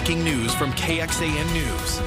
breaking news from KXAN News.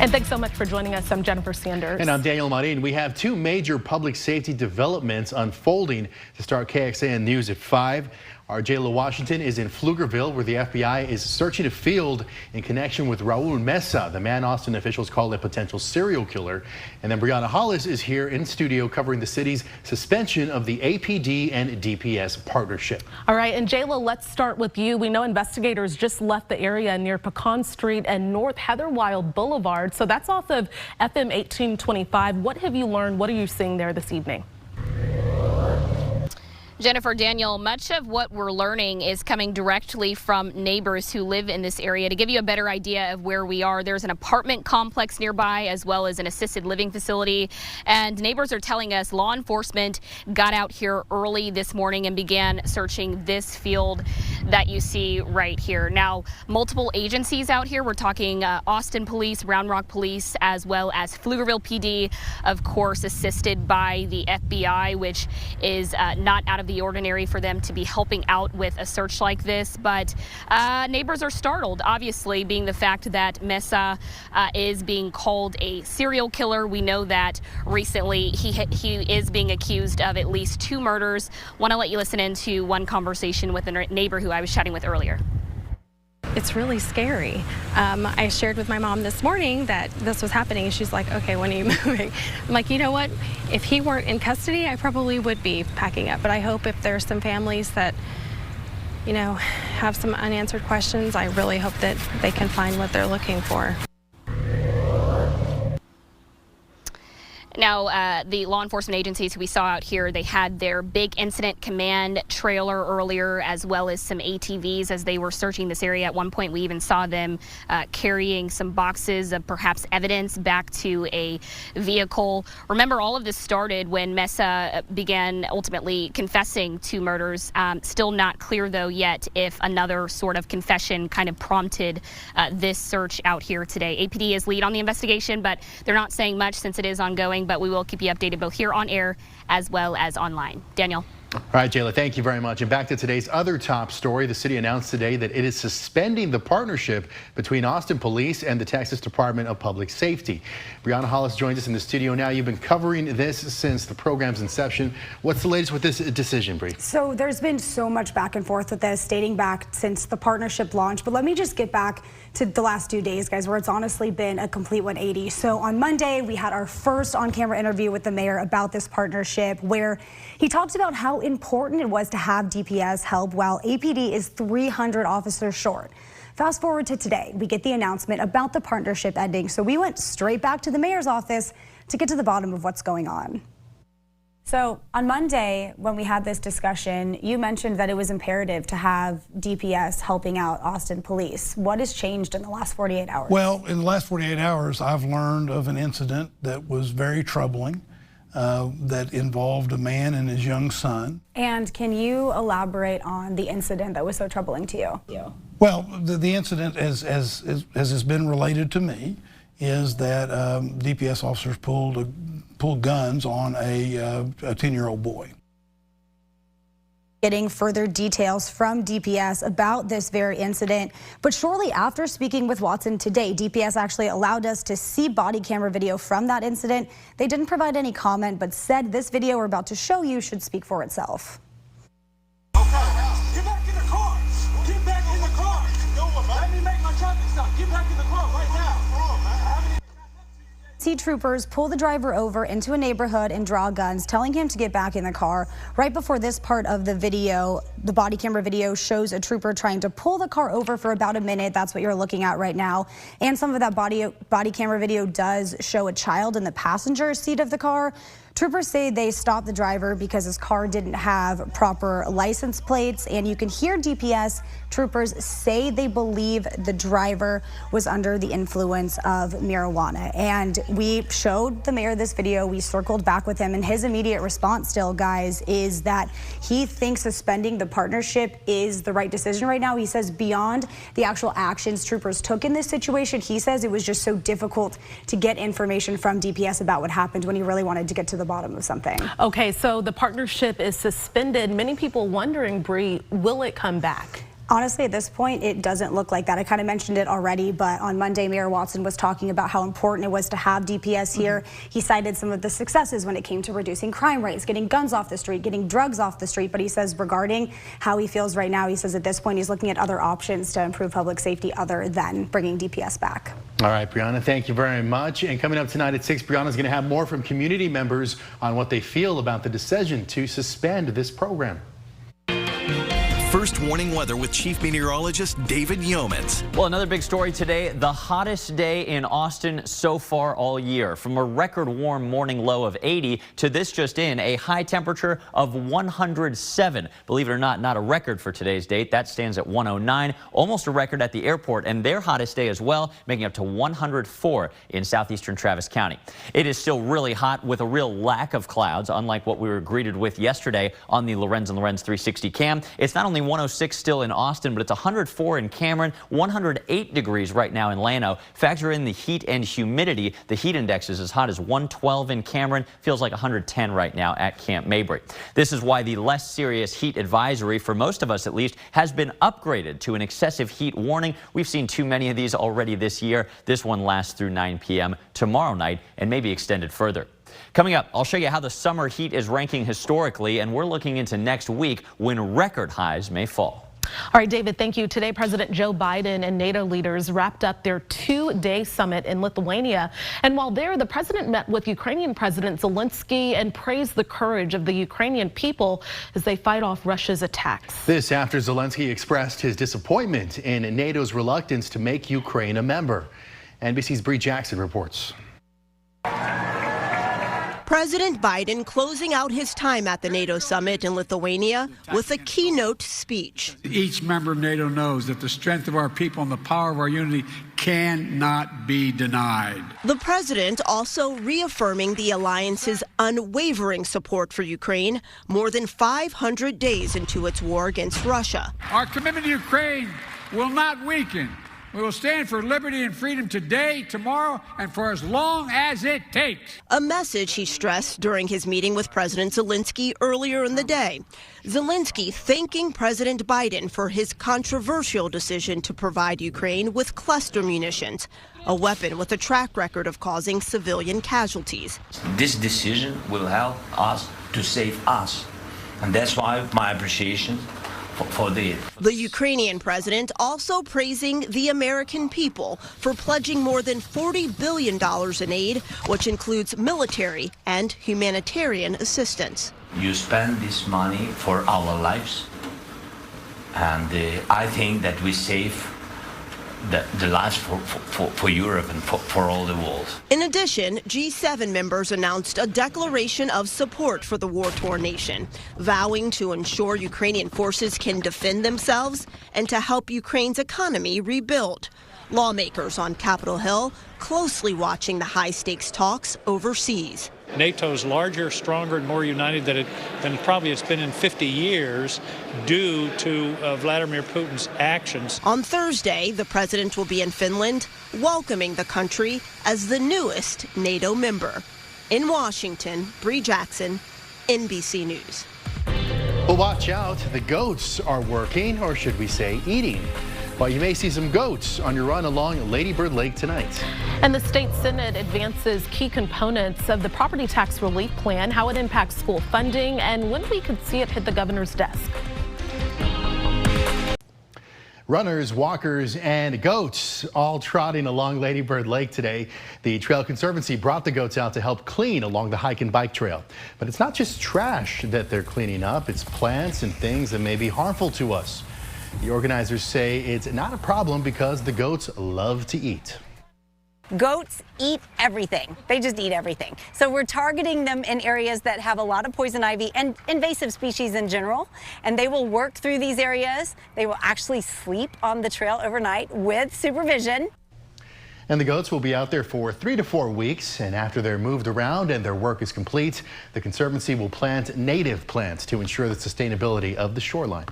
And thanks so much for joining us. I'm Jennifer Sanders. And I'm Daniel Marin. We have two major public safety developments unfolding to start KXAN News at 5. Our Jayla Washington is in Pflugerville, where the FBI is searching a field in connection with Raul Mesa, the man Austin officials call a potential serial killer. And then Brianna Hollis is here in studio covering the city's suspension of the APD and DPS partnership. All right, and Jayla, let's start with you. We know investigators just left the area near Pecan Street and North Heatherwild Boulevard. So that's off of FM 1825. What have you learned? What are you seeing there this evening? Jennifer, Daniel, much of what we're learning is coming directly from neighbors who live in this area. To give you a better idea of where we are, there's an apartment complex nearby as well as an assisted living facility. And neighbors are telling us law enforcement got out here early this morning and began searching this field that you see right here. Now, multiple agencies out here. We're talking Austin Police, Round Rock Police, as well as Pflugerville PD, of course, assisted by the FBI, which is not out of the ordinary for them to be helping out with a search like this. But neighbors are startled, obviously, being the fact that Mesa is being called a serial killer. We know that recently he is being accused of at least 2 murders. Want to let you listen into one conversation with a neighbor who I was chatting with earlier. It's really scary. I shared with my mom this morning that this was happening. She's like, okay, when are you moving? I'm like, you know what? If he weren't in custody, I probably would be packing up. But I hope if there's some families that, you know, have some unanswered questions, I really hope that they can find what they're looking for. Now, the law enforcement agencies who we saw out here, they had their big incident command trailer earlier, as well as some ATVs as they were searching this area. At one point, we even saw them carrying some boxes of perhaps evidence back to a vehicle. Remember, all of this started when Mesa began ultimately confessing to murders. Still not clear, though, yet if another sort of confession kind of prompted this search out here today. APD is lead on the investigation, but they're not saying much since it is ongoing. But we will keep you updated both here on air as well as online. Daniel. All right, Jayla, thank you very much. And back to today's other top story. The city announced today that it is suspending the partnership between Austin Police and the Texas Department of Public Safety. Brianna Hollis joins us in the studio now. You've been covering this since the program's inception. What's the latest with this decision, Bree? So there's been so much back and forth with this, dating back since the partnership launched. But let me just get back to the last 2 days, guys, where it's honestly been a complete 180. So on Monday, we had our first on-camera interview with the mayor about this partnership, where he talked about how important it was to have DPS help while APD is 300 officers short. Fast forward to today, we get the announcement about the partnership ending. So we went straight back to the mayor's office to get to the bottom of what's going on. So on Monday, when we had this discussion, you mentioned that it was imperative to have DPS helping out Austin Police. What has changed in the last 48 hours? Well, in the last 48 hours, I've learned of an incident that was very troubling. That involved a man and his young son. And can you elaborate on the incident that was so troubling to you? Well, the incident, as has been related to me, is that DPS officers pulled guns on a 10-year-old boy. Getting further details from DPS about this very incident. But shortly after speaking with Watson today, DPS actually allowed us to see body camera video from that incident. They didn't provide any comment, but said this video we're about to show you should speak for itself. Okay, get back in the car. Get back in the car. Let me make my traffic stop. Get back in the car right now. Troopers pull the driver over into a neighborhood and draw guns, telling him to get back in the car. Right before this part of the video, the body camera video shows a trooper trying to pull the car over for about a minute. That's what you're looking at right now. And some of that body camera video does show a child in the passenger seat of the car. Troopers say they stopped the driver because his car didn't have proper license plates, and you can hear DPS troopers say they believe the driver was under the influence of marijuana. And we showed the mayor this video. We circled back with him, and his immediate response still, guys, is that he thinks suspending the partnership is the right decision right now. He says beyond the actual actions troopers took in this situation, he says it was just so difficult to get information from DPS about what happened when he really wanted to get to the bottom of something. Okay, so the partnership is suspended. Many people wondering, Bree, will it come back? Honestly, at this point, it doesn't look like that. I kind of mentioned it already, but on Monday, Mayor Watson was talking about how important it was to have DPS here. He cited some of the successes when it came to reducing crime rates, getting guns off the street, getting drugs off the street. But he says regarding how he feels right now, he says at this point he's looking at other options to improve public safety other than bringing DPS back. All right, Brianna, thank you very much. And coming up tonight at 6, Brianna's going to have more from community members on what they feel about the decision to suspend this program. First warning weather with Chief Meteorologist David Yeomans. Well, another big story today, the hottest day in Austin so far all year. From a record warm morning low of 80 to this just in, a high temperature of 107. Believe it or not, not a record for today's date. That stands at 109, almost a record at the airport, and their hottest day as well, making up to 104 in southeastern Travis County. It is still really hot with a real lack of clouds, unlike what we were greeted with yesterday on the Lorenz and Lorenz 360 cam. It's not only 106 still in Austin, but it's 104 in Cameron, 108 degrees right now in Llano. Factor in the heat and humidity. The heat index is as hot as 112 in Cameron. Feels like 110 right now at Camp Mabry. This is why the less serious heat advisory, for most of us at least, has been upgraded to an excessive heat warning. We've seen too many of these already this year. This one lasts through 9 p.m. tomorrow night and maybe extended further. Coming up, I'll show you how the summer heat is ranking historically, and we're looking into next week when record highs may fall. All right, David, thank you. Today, President Joe Biden and NATO leaders wrapped up their 2-day summit in Lithuania. And while there, the president met with Ukrainian President Zelensky and praised the courage of the Ukrainian people as they fight off Russia's attacks. This after Zelensky expressed his disappointment in NATO's reluctance to make Ukraine a member. NBC's Bree Jackson reports. President Biden closing out his time at the NATO summit in Lithuania with a keynote speech. Each member of NATO knows that the strength of our people and the power of our unity cannot be denied. The president also reaffirming the alliance's unwavering support for Ukraine more than 500 days into its war against Russia. Our commitment to Ukraine will not weaken. We will stand for liberty and freedom today, tomorrow, and for as long as it takes. A message he stressed during his meeting with President Zelensky earlier in the day. Zelensky thanking President Biden for his controversial decision to provide Ukraine with cluster munitions, a weapon with a track record of causing civilian casualties. This decision will help us to save us, and that's why my appreciation for the Ukrainian president also praising the American people for pledging more than $40 billion in aid, which includes military and humanitarian assistance. You spend this money for our lives, and I think that we save the lives for Europe and for all the world. In addition, G7 members announced a declaration of support for the war-torn nation, vowing to ensure Ukrainian forces can defend themselves and to help Ukraine's economy rebuild. Lawmakers on Capitol Hill closely watching the high-stakes talks overseas. NATO's larger, stronger, and more united than probably it's been in 50 years due to Vladimir Putin's actions. On Thursday, the president will be in Finland, welcoming the country as the newest NATO member. In Washington, Bree Jackson, NBC News. Well, watch out. The goats are working, or should we say eating. Well, you may see some goats on your run along Lady Bird Lake tonight. And the state Senate advances key components of the property tax relief plan, how it impacts school funding, and when we could see it hit the governor's desk. Runners, walkers, and goats all trotting along Lady Bird Lake today. The Trail Conservancy brought the goats out to help clean along the hike and bike trail. But it's not just trash that they're cleaning up, it's plants and things that may be harmful to us. The organizers say it's not a problem because the goats love to eat. Goats eat everything. They just eat everything. So we're targeting them in areas that have a lot of poison ivy and invasive species in general. And they will work through these areas. They will actually sleep on the trail overnight with supervision. And the goats will be out there for 3 to 4 weeks. And after they're moved around and their work is complete, the Conservancy will plant native plants to ensure the sustainability of the shoreline.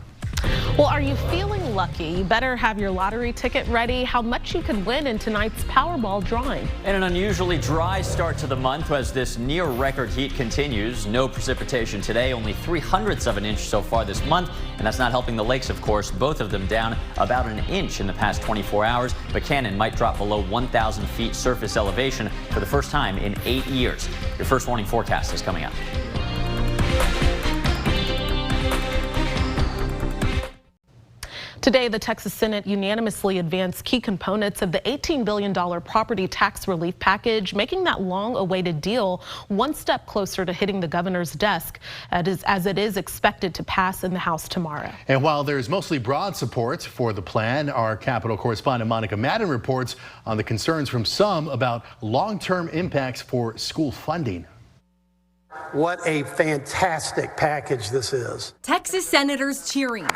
Well, are you feeling lucky? You better have your lottery ticket ready. How much you could win in tonight's Powerball drawing. And an unusually dry start to the month as this near record heat continues. No precipitation today, only 0.03 of an inch so far this month. And that's not helping the lakes, of course, both of them down about an inch in the past 24 hours. Buchanan might drop below 1,000 feet surface elevation for the first time in 8 years. Your first warning forecast is coming up. Today, the Texas Senate unanimously advanced key components of the $18 billion property tax relief package, making that long-awaited deal one step closer to hitting the governor's desk, as it is expected to pass in the House tomorrow. And while there's mostly broad support for the plan, our Capitol correspondent Monica Madden reports on the concerns from some about long-term impacts for school funding. What a fantastic package this is. Texas senators cheering,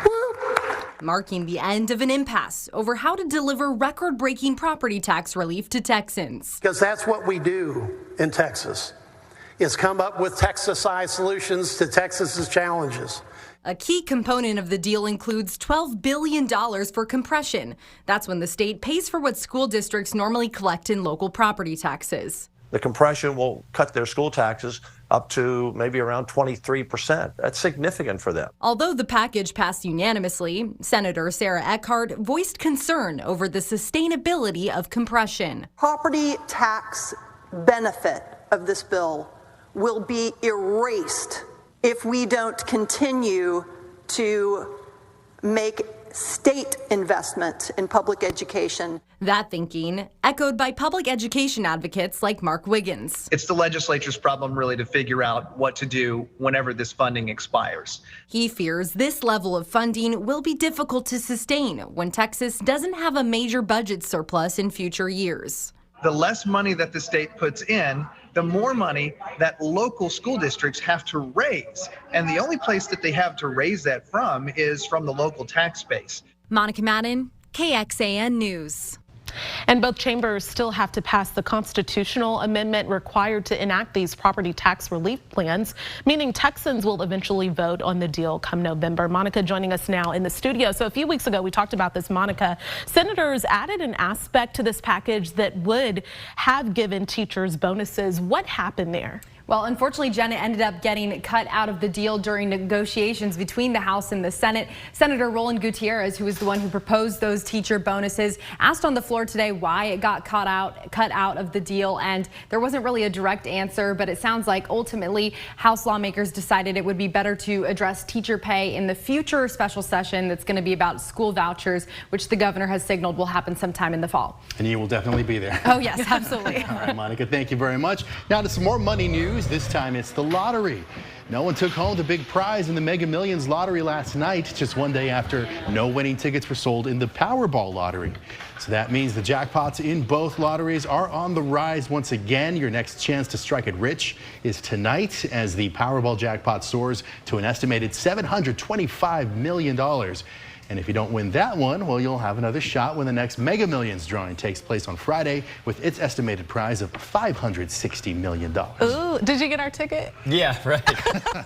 marking the end of an impasse over how to deliver record-breaking property tax relief to Texans. Because that's what we do in Texas, is come up with Texas-sized solutions to Texas's challenges. A key component of the deal includes $12 billion for compression. That's when the state pays for what school districts normally collect in local property taxes. The compression will cut their school taxes up to maybe around 23%. That's significant for them. Although the package passed unanimously, Senator Sarah Eckhart voiced concern over the sustainability of compression. Property tax benefit of this bill will be erased if we don't continue to make state investment in public education. That thinking echoed by public education advocates like Mark Wiggins. It's the legislature's problem really to figure out what to do whenever this funding expires. He fears this level of funding will be difficult to sustain when Texas doesn't have a major budget surplus in future years. The less money that the state puts in, the more money that local school districts have to raise. And the only place that they have to raise that from is from the local tax base. Monica Madden, KXAN News. And both chambers still have to pass the constitutional amendment required to enact these property tax relief plans, meaning Texans will eventually vote on the deal come November. Monica joining us now in the studio. So a few weeks ago, we talked about this, Monica. Senators added an aspect to this package that would have given teachers bonuses. What happened there? Well, unfortunately, Jenna ended up getting cut out of the deal during negotiations between the House and the Senate. Senator Roland Gutierrez, who was the one who proposed those teacher bonuses, asked on the floor today why it got cut out of the deal. And there wasn't really a direct answer, but it sounds like ultimately House lawmakers decided it would be better to address teacher pay in the future special session that's going to be about school vouchers, which the governor has signaled will happen sometime in the fall. And you will definitely be there. Oh, yes, absolutely. All right, Monica, thank you very much. Now to some more money news. This time it's the lottery. No one took home the big prize in the Mega Millions lottery last night, just one day after no winning tickets were sold in the Powerball lottery. So that means the jackpots in both lotteries are on the rise once again. Your next chance to strike it rich is tonight as the Powerball jackpot soars to an estimated $725 million. And if you don't win that one, well, you'll have another shot when the next Mega Millions drawing takes place on Friday with its estimated prize of $560 million. Ooh, did you get our ticket? Yeah, right.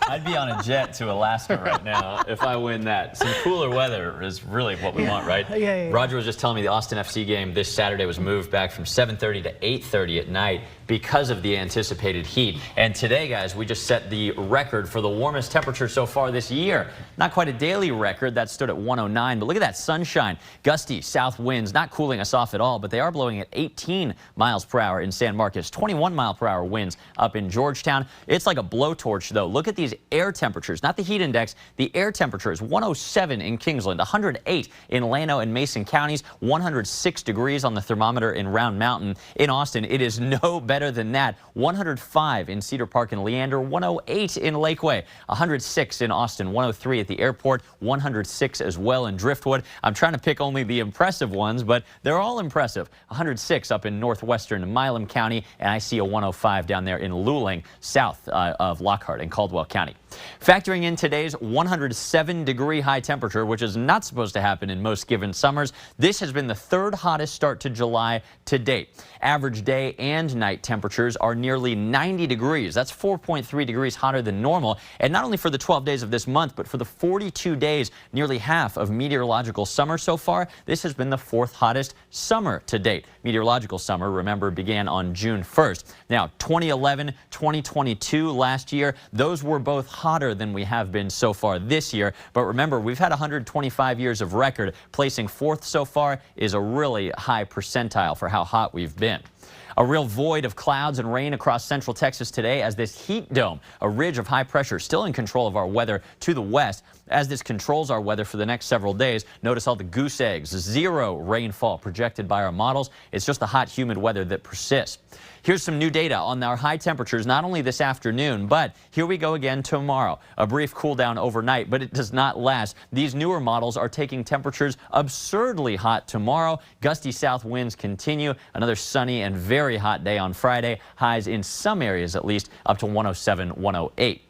I'd be on a jet to Alaska right now if I win that. Some cooler weather is really what we want, right? Yeah. Roger was just telling me the Austin FC game this Saturday was moved back from 7:30 to 8:30 at night because of the anticipated heat. And today, guys, we just set the record for the warmest temperature so far this year. Not quite a daily record. That stood at 109. But look at that sunshine. Gusty south winds, not cooling us off at all, but they are blowing at 18 miles per hour in San Marcos. 21 mile per hour winds up in Georgetown. It's like a blowtorch, though. Look at these air temperatures, not the heat index. The air temperature is 107 in Kingsland, 108 in Llano and Mason counties, 106 degrees on the thermometer in Round Mountain. In Austin, it is no better than that. 105 in Cedar Park and Leander, 108 in Lakeway, 106 in Austin, 103 at the airport, 106 as well in Driftwood. I'm trying to pick only the impressive ones, but they're all impressive. 106 up in northwestern Milam County, and I see a 105 down there in Luling, south of Lockhart in Caldwell County. Factoring in today's 107-degree high temperature, which is not supposed to happen in most given summers, this has been the third hottest start to July to date. Average day and night temperatures are nearly 90 degrees. That's 4.3 degrees hotter than normal. And not only for the 12 days of this month, but for the 42 days, nearly half of meteorological summer so far, this has been the fourth hottest summer to date. Meteorological summer, remember, began on June 1st. Now, 2011, 2022 last year, those were both hotter than we have been so far this year. But remember, we've had 125 years of record. Placing fourth so far is a really high percentile for how hot we've been. A real void of clouds and rain across central Texas today as this heat dome, a ridge of high pressure, still in control of our weather to the west. As this controls our weather for the next several days, notice all the goose eggs. Zero rainfall projected by our models. It's just the hot, humid weather that persists. Here's some new data on our high temperatures, not only this afternoon, but here we go again tomorrow. A brief cool down overnight, but it does not last. These newer models are taking temperatures absurdly hot tomorrow. Gusty south winds continue. Another sunny and very hot day on Friday. Highs in some areas at least up to 107, 108.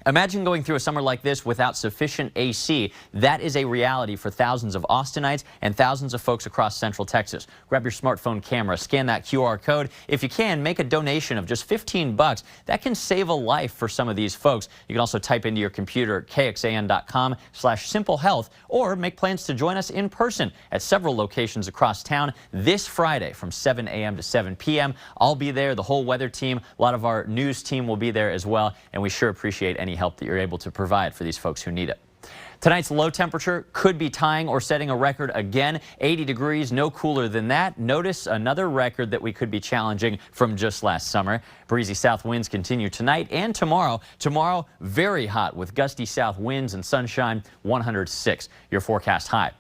Imagine going through a summer like this without sufficient AC. That is a reality for thousands of Austinites and thousands of folks across central Texas. Grab your smartphone camera, scan that QR code. If you can, make a donation of just $15. That can save a life for some of these folks. You can also type into your computer KXAN.com/simplehealth or make plans to join us in person at several locations across town this Friday from 7 a.m. to 7 p.m. I'll be there, the whole weather team, a lot of our news team will be there as well, and we sure appreciate any help that you're able to provide for these folks who need it. Tonight's low temperature could be tying or setting a record again. 80 degrees, no cooler than that. Notice another record that we could be challenging from just last summer. Breezy south winds continue tonight and tomorrow. Tomorrow, very hot with gusty south winds and sunshine, 106, your forecast high.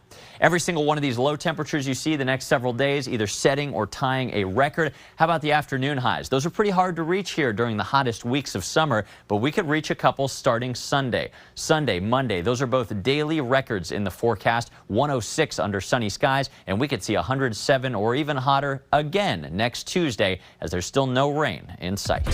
Every single one of these low temperatures you see the next several days, either setting or tying a record. How about the afternoon highs? Those are pretty hard to reach here during the hottest weeks of summer, but we could reach a couple starting Sunday. Sunday, Monday, those are both daily records in the forecast. 106 under sunny skies, and we could see 107 or even hotter again next Tuesday as there's still no rain in sight.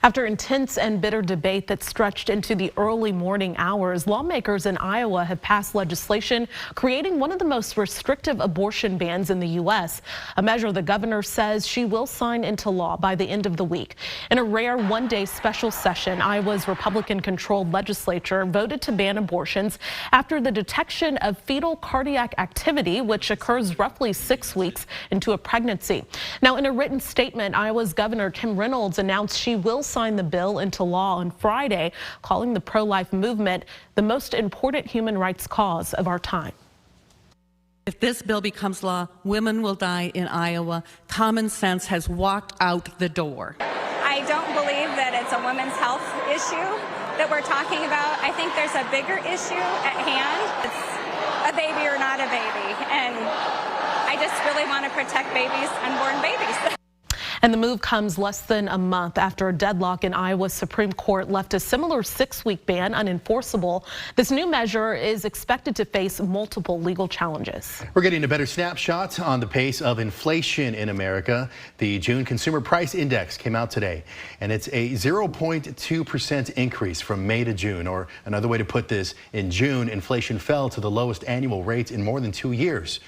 After intense and bitter debate that stretched into the early morning hours, lawmakers in Iowa have passed legislation creating one of the most restrictive abortion bans in the U.S., a measure the governor says she will sign into law by the end of the week. In a rare one-day special session, Iowa's Republican-controlled legislature voted to ban abortions after the detection of fetal cardiac activity, which occurs roughly 6 weeks into a pregnancy. Now, in a written statement, Iowa's Governor Kim Reynolds announced she will sign the bill into law on Friday, calling the pro-life movement the most important human rights cause of our time. If this bill becomes law, women will die in Iowa. Common sense has walked out the door. I don't believe that it's a women's health issue that we're talking about. I think there's a bigger issue at hand. It's a baby or not a baby. And I just really want to protect babies, unborn babies. And the move comes less than a month after a deadlock in Iowa's Supreme Court left a similar 6-week ban unenforceable. This new measure is expected to face multiple legal challenges. We're getting a better snapshot on the pace of inflation in America. The June Consumer Price Index came out today, and it's a 0.2% increase from May to June. Or another way to put this, in June, inflation fell to the lowest annual rate in more than 2 years.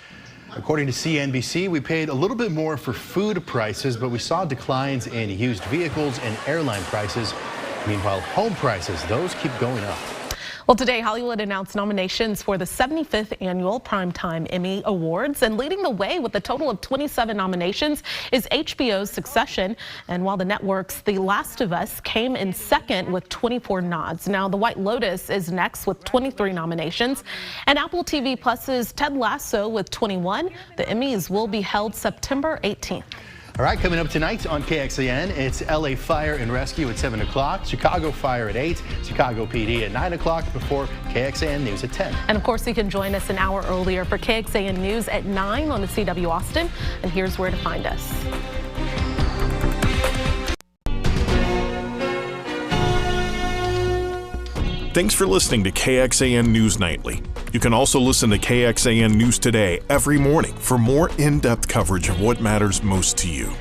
According to CNBC, we paid a little bit more for food prices, but we saw declines in used vehicles and airline prices. Meanwhile, home prices, those keep going up. Well, today, Hollywood announced nominations for the 75th Annual Primetime Emmy Awards, and leading the way with a total of 27 nominations is HBO's Succession. And while the network's The Last of Us came in second with 24 nods. Now, The White Lotus is next with 23 nominations, and Apple TV Plus's Ted Lasso with 21. The Emmys will be held September 18th. All right, coming up tonight on KXAN, it's LA Fire and Rescue at 7 o'clock, Chicago Fire at 8, Chicago PD at 9 o'clock before KXAN News at 10. And of course, you can join us an hour earlier for KXAN News at 9 on the CW Austin. And here's where to find us. Thanks for listening to KXAN News Nightly. You can also listen to KXAN News Today every morning for more in-depth coverage of what matters most to you.